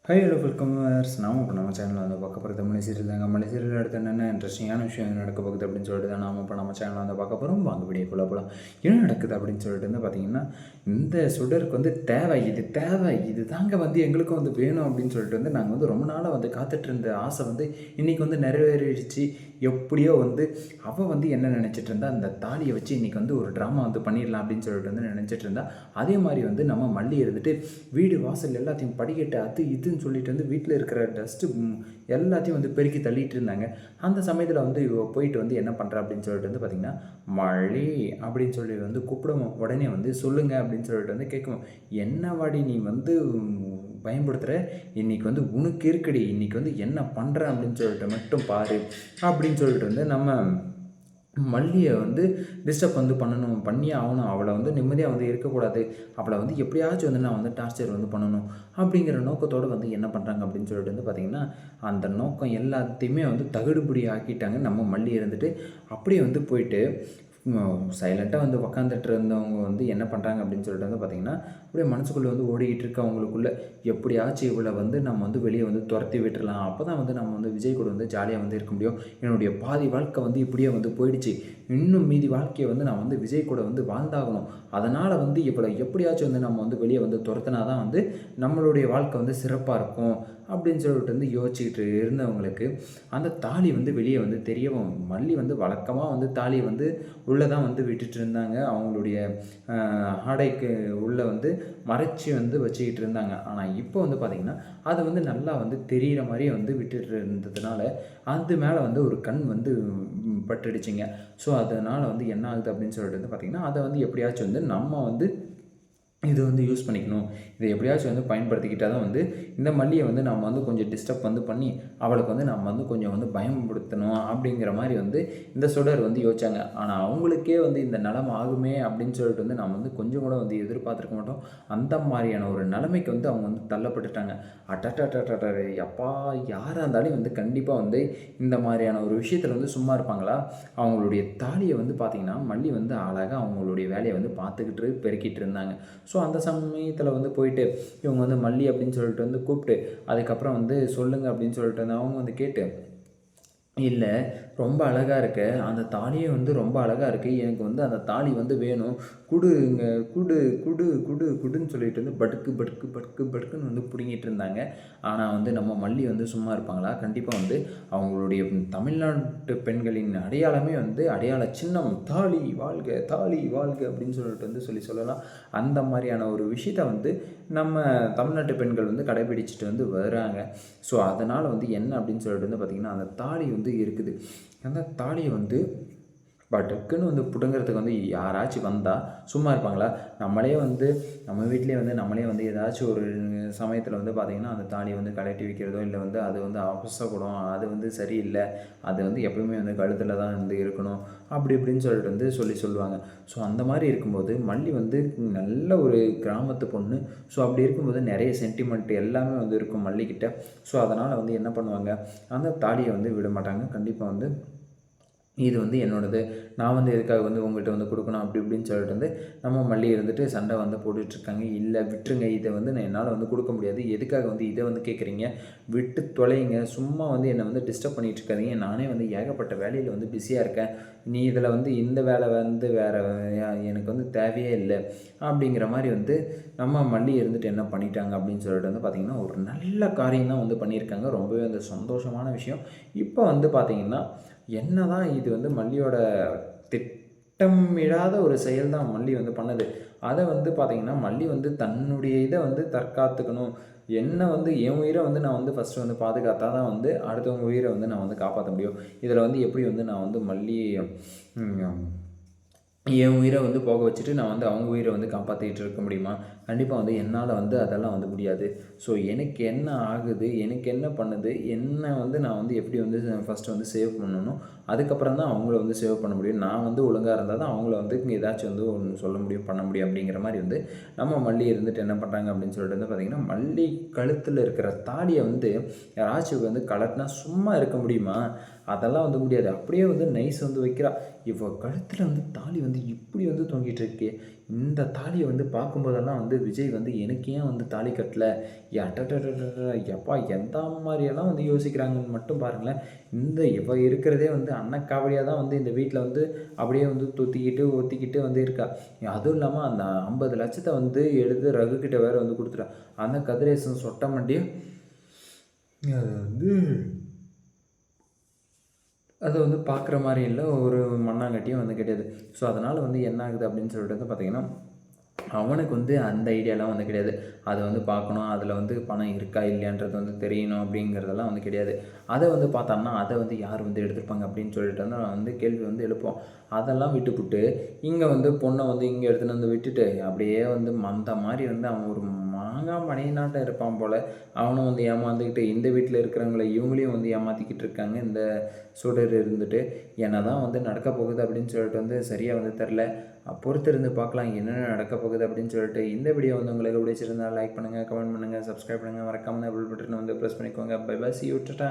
High hello welcome நாம் இப்போ நம்ம சேனலில் வந்து பார்க்க போகிறது மலை சீரியல் தாங்க. மலை சீரியல் அடுத்து என்னென்ன இன்ட்ரெஸ்டிங்கான விஷயம் நடக்க போகுது அப்படின்னு சொல்லிட்டு தான் நாம் இப்போ நம்ம சேனலில் வந்து பார்க்க போகிறோம். வாங்க வீடியோக்குள்ளே போகலாம். என்ன நடக்குது அப்படின்னு சொல்லிட்டு வந்து பார்த்திங்கன்னா, இந்த சுடருக்கு வந்து தேவை இது தாங்க வந்து எங்களுக்கும் வந்து வேணும் அப்படின்னு சொல்லிட்டு வந்து நாங்கள் வந்து ரொம்ப நாளாக வந்து காத்துட்டு இருந்த ஆசை வந்து இன்றைக்கி வந்து நிறைவேறிடுச்சு. எப்படியோ வந்து அவள் வந்து என்ன நினச்சிட்டு இருந்தா, அந்த தாலியை வச்சு இன்றைக்கி வந்து ஒரு ட்ராமா வந்து பண்ணிடலாம் அப்படின்னு சொல்லிட்டு வந்து நினச்சிட்டு இருந்தா. அதே மாதிரி வந்து நம்ம மல்லி இருந்துட்டு வீடு வாசல் எல்லாத்தையும் படிக்கட்டு அது இதுன்னு சொல்லிட்டு வந்து வீட்டில் இருக்கிற டஸ்ட்டு எல்லாத்தையும் வந்து பெருக்கி தள்ளிட்டு இருந்தாங்க. அந்த சமயத்தில் வந்து இவ போயிட்டு வந்து என்ன பண்ணுறா அப்படின்னு சொல்லிட்டு வந்து பார்த்திங்கன்னா, மழை அப்படின்னு சொல்லி வந்து கூப்பிடுவோம். உடனே வந்து சொல்லுங்கள் அப்படின்னு சொல்லிட்டு வந்து கேட்குவோம். என்ன வாடி நீ வந்து பயன்படுத்துகிற, இன்றைக்கி வந்து உனக்கு இருக்குடி, இன்றைக்கி வந்து என்ன பண்ணுறேன் அப்படின்னு சொல்லிட்டு மட்டும் பாரு அப்படின்னு சொல்லிட்டு வந்து நம்ம மல்லியை வந்து டிஸ்டர்ப் வந்து பண்ணியே ஆகணும். அவளை வந்து நிம்மதியாக வந்து இருக்கக்கூடாது. அவளை வந்து எப்படியாச்சும் வந்து நான் வந்து டார்ச்சர் வந்து பண்ணணும் அப்படிங்கிற நோக்கத்தோடு வந்து என்ன பண்ணுறாங்க அப்படின்னு சொல்லிட்டு வந்து பார்த்திங்கன்னா, அந்த நோக்கம் எல்லாத்தையுமே வந்து தகுடுபடி ஆக்கிட்டாங்க. நம்ம மல்லி இருந்துட்டு அப்படியே வந்து போயிட்டு சைலண்ட்டாக வந்து உக்காந்துட்டு இருந்தவங்க வந்து என்ன பண்ணுறாங்க அப்படின்னு சொல்லிட்டு வந்து பார்த்திங்கன்னா, அப்படியே மனசுக்குள்ளே வந்து ஓடிக்கிட்டு இருக்க அவங்களுக்குள்ளே எப்படியாச்சும் இவளை வந்து நம்ம வந்து வெளியே வந்து துரத்தி விட்டுடலாம். அப்போ தான் வந்து நம்ம வந்து விஜய் கூட வந்து ஜாலியாக வந்து இருக்க முடியும். என்னுடைய பாதி வாழ்க்கை வந்து இப்படியே வந்து போயிடுச்சு. இன்னும் மீதி வாழ்க்கையை வந்து நான் வந்து விஜய் கூட வந்து வாழ்ந்தாகணும். அதனால் வந்து இவளை எப்படியாச்சும் வந்து நம்ம வந்து வெளியே வந்து துரத்தினா தான் வந்து நம்மளுடைய வாழ்க்கை வந்து சிறப்பாக இருக்கும் அப்படின்னு சொல்லிட்டு வந்து யோசிச்சுக்கிட்டு இருந்தவங்களுக்கு அந்த தாலி வந்து வெளியே வந்து தெரியவும், மல்லி வந்து வழக்கமாக வந்து தாலியை வந்து உள்ளே தான் வந்து விட்டுட்டு இருந்தாங்க. அவங்களுடைய ஆடைக்கு உள்ளே வந்து மறைச்சி வந்து வச்சுக்கிட்டு இருந்தாங்க. ஆனால் இப்போ வந்து பார்த்திங்கன்னா, அதை வந்து நல்லா வந்து தெரிகிற மாதிரியே வந்து விட்டுட்டு இருந்ததுனால அது மேலே வந்து ஒரு கண் வந்து பட்டுடுச்சிங்க. ஸோ அதனால் வந்து என்ன ஆகுது அப்படின்னு சொல்லிட்டு வந்து பார்த்திங்கன்னா, அதை வந்து எப்படியாச்சும் வந்து நம்ம வந்து இது வந்து யூஸ் பண்ணிக்கணும். இதை எப்படியாச்சும் வந்து பயன்படுத்திக்கிட்டால் தான் வந்து இந்த மல்லியை வந்து நம்ம வந்து கொஞ்சம் டிஸ்டர்ப் வந்து பண்ணி அவளுக்கு வந்து நம்ம வந்து கொஞ்சம் வந்து பயன்படுத்தணும் அப்படிங்கிற மாதிரி வந்து இந்த சுடர் வந்து யோசிச்சாங்க. ஆனால் அவங்களுக்கே வந்து இந்த நிலைமை ஆகுமே அப்படின்னு சொல்லிட்டு வந்து நம்ம வந்து கொஞ்சம் கூட வந்து எதிர்பார்த்துருக்க மாட்டோம். அந்த மாதிரியான ஒரு நிலைமைக்கு வந்து அவங்க வந்து தள்ளப்பட்டுட்டாங்க. அட்டா எப்பா யாராக இருந்தாலும் வந்து கண்டிப்பாக வந்து இந்த மாதிரியான ஒரு விஷயத்தில் வந்து சும்மா இருப்பாங்களா? அவங்களுடைய தாலியை வந்து பார்த்திங்கன்னா, மல்லி வந்து அழகாக அவங்களுடைய வேலையை வந்து பார்த்துக்கிட்டு பெருக்கிட்டு இருந்தாங்க. ஸோ அந்த சமயத்தில் வந்து போயிட்டு இவங்க வந்து மல்லி அப்படின்னு சொல்லிட்டு வந்து கூப்பிட்டு அதுக்கப்புறம் வந்து சொல்லுங்கள் அப்படின்னு சொல்லிட்டு வந்து அவங்க வந்து கேட்டு, இல்லை ரொம்ப அழகாக இருக்கு, அந்த தாலியே வந்து ரொம்ப அழகாக இருக்குது, எனக்கு வந்து அந்த தாலி வந்து வேணும், குடுங்க குடு குடு குடு குடுன்னு சொல்லிட்டு வந்து படுக்குன்னு வந்து பிடுங்கிட்டு இருந்தாங்க. ஆனால் வந்து நம்ம மல்லி வந்து சும்மா இருப்பாங்களா? கண்டிப்பாக வந்து அவங்களுடைய தமிழ்நாட்டு பெண்களின் அடையாளமே வந்து அடையாள சின்னம் தாலி வாழ்க அப்படின்னு சொல்லிட்டு வந்து சொல்லலாம். அந்த மாதிரியான ஒரு விஷயத்தை வந்து நம்ம தமிழ்நாட்டு பெண்கள் வந்து கடைபிடிச்சிட்டு வந்து வராங்க. ஸோ அதனால் வந்து என்ன அப்படின்னு சொல்லிட்டு வந்து பார்த்திங்கன்னா, அந்த தாலி வந்து இருக்குது. அந்த தாலியை வந்து டக்குன்னு வந்து பிடுங்கிறதுக்கு வந்து யாராச்சும் வந்தால் சும்மா இருப்பாங்களா? நம்மளே வந்து நம்ம வீட்டிலே வந்து நம்மளே வந்து ஏதாச்சும் ஒரு சமயத்தில் வந்து பார்த்திங்கன்னா, அந்த தாலியை வந்து கழட்டி வைக்கிறதோ இல்லை வந்து அது வந்து அவசரப்படும், அது வந்து சரியில்லை, அது வந்து எப்பவுமே வந்து கழுத்தில் தான் வந்து இருக்கணும் அப்படி இப்படின்னு சொல்லிட்டு வந்து சொல்லுவாங்க. ஸோ அந்த மாதிரி இருக்கும்போது மல்லி வந்து நல்ல ஒரு கிராமத்து பொண்ணு. ஸோ அப்படி இருக்கும்போது நிறைய சென்டிமெண்ட் எல்லாமே வந்து இருக்கும் மல்லிக்கிட்ட. ஸோ அதனால் வந்து என்ன பண்ணுவாங்க, அந்த தாலியை வந்து விட மாட்டாங்க. கண்டிப்பாக வந்து இது வந்து என்னோடது, நான் வந்து எதுக்காக வந்து உங்கள்கிட்ட வந்து கொடுக்கணும் அப்படி இப்படின்னு சொல்லிட்டு வந்து நம்ம மல்லி இருந்துட்டு சண்டை வந்து போட்டுட்ருக்காங்க. இல்லை விட்டுருங்க, இதை வந்து நான் என்னால் வந்து கொடுக்க முடியாது, எதுக்காக வந்து இதை வந்து கேட்குறீங்க, விட்டு தொலைங்க, சும்மா வந்து என்னை வந்து டிஸ்டர்ப் பண்ணிகிட்ருக்காதீங்க, நானே வந்து ஏகப்பட்ட வேலையில் வந்து பிஸியாக இருக்கேன், நீ இதில் வந்து இந்த வேலை வந்து வேறு எனக்கு வந்து தேவையே இல்லை அப்படிங்கிற மாதிரி வந்து நம்ம மல்லி இருந்துட்டு என்ன பண்ணிட்டாங்க அப்படின்னு சொல்லிட்டு வந்து பார்த்திங்கன்னா, ஒரு நல்ல காரியம் தான் வந்து பண்ணியிருக்காங்க. ரொம்பவே வந்து சந்தோஷமான விஷயம். இப்போ வந்து பார்த்திங்கன்னா, என்ன தான் இது வந்து மல்லியோட திட்டமிடாத ஒரு செயல் தான் மல்லி வந்து பண்ணது. அதை வந்து பார்த்திங்கன்னா, மல்லி வந்து தன்னுடைய இதை வந்து தற்காத்துக்கணும், என்ன வந்து என் உயிரை வந்து நான் வந்து ஃபஸ்ட்டு வந்து பாதுகாத்தா தான் வந்து அடுத்தவங்க உயிரை வந்து நான் வந்து காப்பாற்ற முடியும். இதில் வந்து எப்படி வந்து நான் வந்து மல்லி என் உயிரை வந்து போக வச்சுட்டு நான் வந்து அவங்க உயிரை வந்து காப்பாற்றிட்டு இருக்க முடியுமா? கண்டிப்பாக வந்து என்னால் வந்து அதெல்லாம் வந்து முடியாது. ஸோ எனக்கு என்ன ஆகுது, எனக்கு என்ன பண்ணுது, என்ன வந்து நான் வந்து எப்படி வந்து ஃபஸ்ட்டு வந்து சேவ் பண்ணணும், அதுக்கப்புறம் தான் அவங்கள வந்து சேவ் பண்ண முடியும். நான் வந்து ஒழுங்காக இருந்தால் தான் அவங்கள வந்து ஏதாச்சும் வந்து ஒன்று சொல்ல முடியும், பண்ண முடியும் அப்படிங்கிற மாதிரி வந்து நம்ம மல்லி இருந்துட்டு என்ன பண்ணுறாங்க அப்படின்னு சொல்லிட்டு வந்து பார்த்திங்கன்னா, மல்லி கழுத்தில் இருக்கிற தாலியை வந்து யாராச்சும் வந்து கலட்டினா சும்மா இருக்க முடியுமா? அதெல்லாம் வந்து முடியாது. அப்படியே வந்து நைஸ் வந்து வைக்கிறா. இவள் கழுத்தில் வந்து தாலி வந்து இப்படி வந்து தொங்கிட்டு இருக்கே, இந்த தாலியை வந்து பார்க்கும்போதெல்லாம் வந்து விஜய் வந்து எனக்கு ஏன் வந்து தாலி கட்டல, எப்பா எந்த மாதிரியெல்லாம் வந்து யோசிக்கிறாங்கன்னு மட்டும் பாருங்களேன். இந்த இவ இருக்கிறதே வந்து அன்னக்காவடியாக தான் வந்து இந்த வீட்டில் வந்து அப்படியே வந்து தொத்திக்கிட்டு ஒத்திக்கிட்டு வந்து இருக்கா. அதுவும் இல்லாமல் அந்த 50 லட்சத்தை வந்து எடுத்து ரகுக்கிட்ட வேற வந்து கொடுத்துட்டா. அந்த கதிரேசன் சொட்ட மாட்டியும் அது வந்து அது வந்து பார்க்குற மாதிரி இல்லை, ஒரு மண்ணாங்கட்டியும் வந்து கிடையாது. ஸோ அதனால் வந்து என்ன ஆகுது அப்படின்னு சொல்லிட்டு வந்து பார்த்திங்கன்னா, அவனுக்கு வந்து அந்த ஐடியாலாம் வந்து கிடையாது. அதை வந்து பார்க்கணும், அதில் வந்து பணம் இருக்கா இல்லையான்றது வந்து தெரியணும் அப்படிங்கிறதெல்லாம் வந்து கிடையாது. அதை வந்து பார்த்தான்னா அதை வந்து யார் வந்து எடுத்துருப்பாங்க அப்படின்னு சொல்லிட்டு வந்து கேள்வி வந்து எழுப்போம். அதெல்லாம் விட்டுப்புட்டு இங்கே வந்து பொண்ணை வந்து இங்கே எடுத்துகிட்டு வந்து விட்டுட்டு அப்படியே வந்து மந்த மாதிரி வந்து அவன் ஒரு மாங்காய் மணியனாட்டம் இருப்பான் போல். அவனும் வந்து ஏமாந்துக்கிட்டு இந்த வீட்டில் இருக்கிறவங்கள இவங்களையும் வந்து ஏமாற்றிக்கிட்டு இருக்காங்க இந்த சூடர் இருந்துட்டு. என்ன தான் வந்து நடக்க போகுது அப்படின்னு சொல்லிட்டு வந்து சரியாக வந்து தெரில. பொறுத்திருந்து பார்க்கலாம் என்னென்ன நடக்க போகுது அப்படின்னு சொல்லிட்டு. இந்த வீடியோ வந்து உங்களுக்கு பிடிச்சிருந்தால் லைக் பண்ணுங்கள், கமெண்ட் பண்ணுங்கள், சப்ஸ்கிரைப் பண்ணுங்கள், மறக்காமல் பெல் பட்டனை வந்து ப்ரெஸ் பண்ணிக்கோங்க. Bye bye, see you, Tata.